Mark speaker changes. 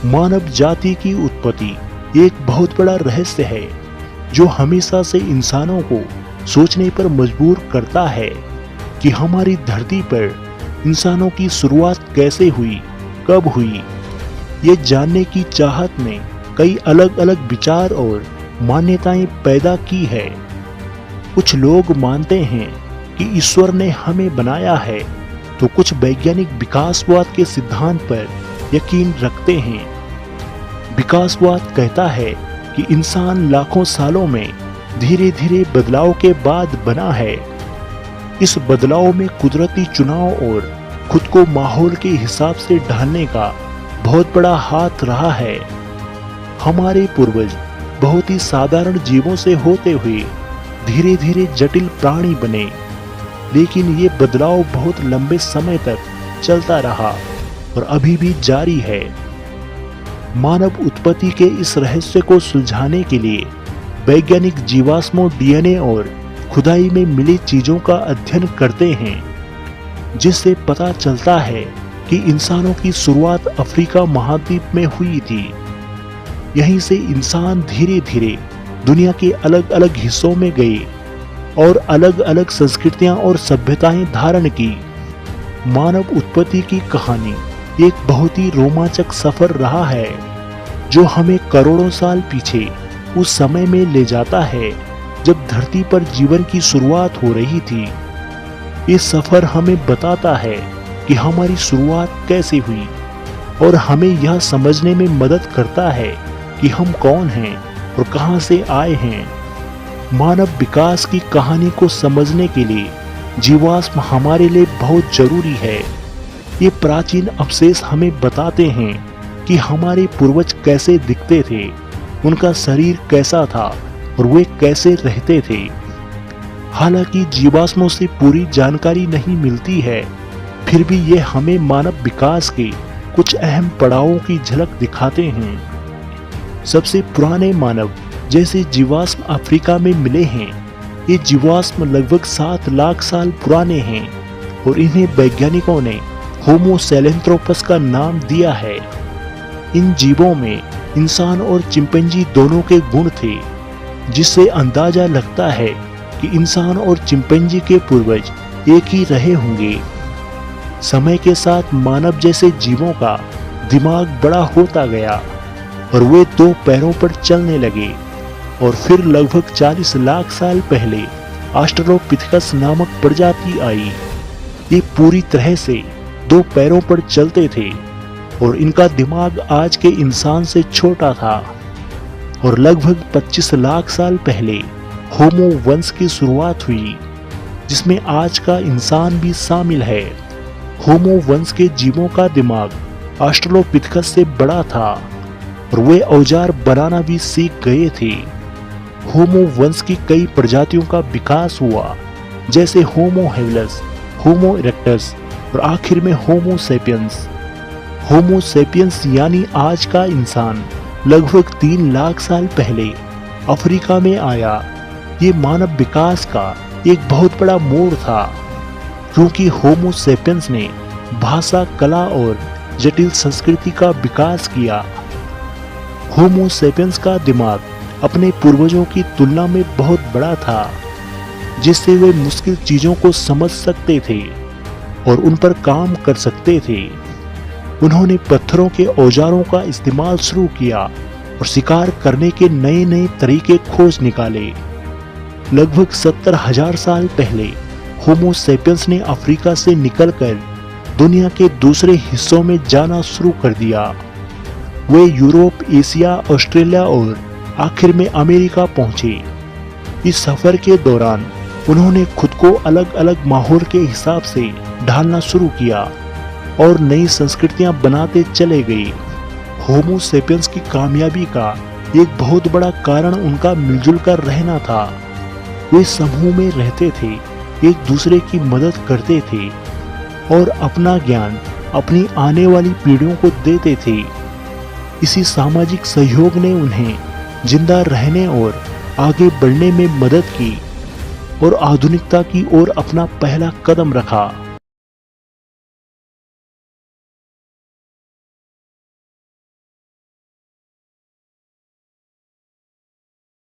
Speaker 1: मानव जाति की उत्पत्ति एक बहुत बड़ा रहस्य है जो हमेशा से इंसानों को सोचने पर मजबूर करता है कि हमारी धरती पर इंसानों की शुरुआत कैसे हुई, कब हुई। ये जानने की चाहत में कई अलग अलग विचार और मान्यताएं पैदा की है। कुछ लोग मानते हैं कि ईश्वर ने हमें बनाया है, तो कुछ वैज्ञानिक विकासवाद के सिद्धांत पर यकीन रखते हैं। विकासवाद कहता है कि इंसान लाखों सालों में धीरे धीरे बदलाव के बाद बना है। इस बदलाव में कुदरती चुनाव और खुद को माहौल के हिसाब से ढालने का बहुत बड़ा हाथ रहा है। हमारे पूर्वज बहुत ही साधारण जीवों से होते हुए धीरे धीरे जटिल प्राणी बने, लेकिन ये बदलाव बहुत लंबे समय तक चलता रहा और अभी भी जारी है। मानव उत्पत्ति के इस रहस्य को सुलझाने के लिए वैज्ञानिक जीवाश्मों, डीएनए और खुदाई में मिली चीजों का अध्ययन करते हैं, जिससे पता चलता है कि इंसानों की शुरुआत अफ्रीका महाद्वीप में हुई थी। यहीं से इंसान धीरे धीरे दुनिया के अलग अलग हिस्सों में गए और अलग अलग संस्कृतियां और सभ्यताएं धारण की। मानव उत्पत्ति की कहानी एक बहुत ही रोमांचक सफर रहा है जो हमें करोड़ों साल पीछे उस समय में ले जाता है जब धरती पर जीवन की शुरुआत हो रही थी। ये सफर हमें बताता है कि हमारी शुरुआत कैसे हुई और हमें यह समझने में मदद करता है कि हम कौन हैं और कहां से आए हैं। मानव विकास की कहानी को समझने के लिए जीवाश्म हमारे लिए बहुत जरूरी है। ये प्राचीन अवशेष हमें बताते हैं कि हमारे पूर्वज कैसे दिखते थे, उनका शरीर कैसा था और वे कैसे रहते थे। हालांकि जीवाश्मों से पूरी जानकारी नहीं मिलती है, फिर भी ये हमें मानव विकास के कुछ अहम पड़ावों की झलक दिखाते हैं। सबसे पुराने मानव जैसे जीवाश्म अफ्रीका में मिले हैं। ये जीवाश्म लगभग 7 लाख साल पुराने हैं और इन्हें वैज्ञानिकों ने होमो सैलेंथ्रोपस का नाम दिया है। इन जीवों में इंसान और चिंपैंजी दोनों के गुण थे, जिससे अंदाजा लगता है कि इंसान और चिंपैंजी के पूर्वज एक ही रहे होंगे। समय के साथ मानव जैसे जीवों का दिमाग बड़ा होता गया और वे 2 पैरों पर चलने लगे और फिर लगभग 40 लाख साल पहले ऑस्ट्रेलोपिथेकस नामक प्रजाति आई। ये पूरी तरह से 2 पैरों पर चलते थे और इनका दिमाग आज के इंसान से छोटा था। और लगभग 25 लाख साल पहले होमो वंश की शुरुआत हुई, जिसमें आज का इंसान भी शामिल है। होमो वंश के जीवों का दिमाग ऑस्ट्रेलोपिथेकस से बड़ा था और वे औजार बनाना भी सीख गए थे। होमो वंश की कई प्रजातियों का विकास हुआ, जैसे होमो हेबिलस, होमो इरेक्टस और आखिर में होमो सेपियंस। होमो सेपियंस यानी आज का इंसान लगभग 3 लाख साल पहले अफ्रीका में आया। ये मानव विकास का एक बहुत बड़ा मोड़ था, क्योंकि होमो सेपियंस ने भाषा, कला और जटिल संस्कृति का विकास किया। होमो सेपियंस का दिमाग अपने पूर्वजों की तुलना में बहुत बड़ा था, जिससे वे मुश्किल चीजों को समझ सकते थे और उन पर काम कर सकते थे। उन्होंने पत्थरों के औजारों का इस्तेमाल शुरू किया और शिकार करने के नए नए तरीके खोज निकाले। लगभग 70,000 साल पहले होमो सेपियंस ने अफ्रीका से निकलकर दुनिया के दूसरे हिस्सों में जाना शुरू कर दिया। वे यूरोप, एशिया, ऑस्ट्रेलिया और आखिर में अमेरिका पहुंचे। इस सफर के दौरान उन्होंने खुद को अलग अलग माहौल के हिसाब से ढालना शुरू किया और नई संस्कृतियां बनाते चले गए। होमो सेपियंस की कामयाबी का एक बहुत बड़ा कारण उनका मिलजुल कर रहना था। वे समूह में रहते थे, एक दूसरे की मदद करते थे और अपना ज्ञान अपनी आने वाली पीढ़ियों को देते थे। इसी सामाजिक सहयोग ने उन्हें जिंदा रहने और आगे बढ़ने में मदद की और आधुनिकता की ओर अपना पहला कदम रखा।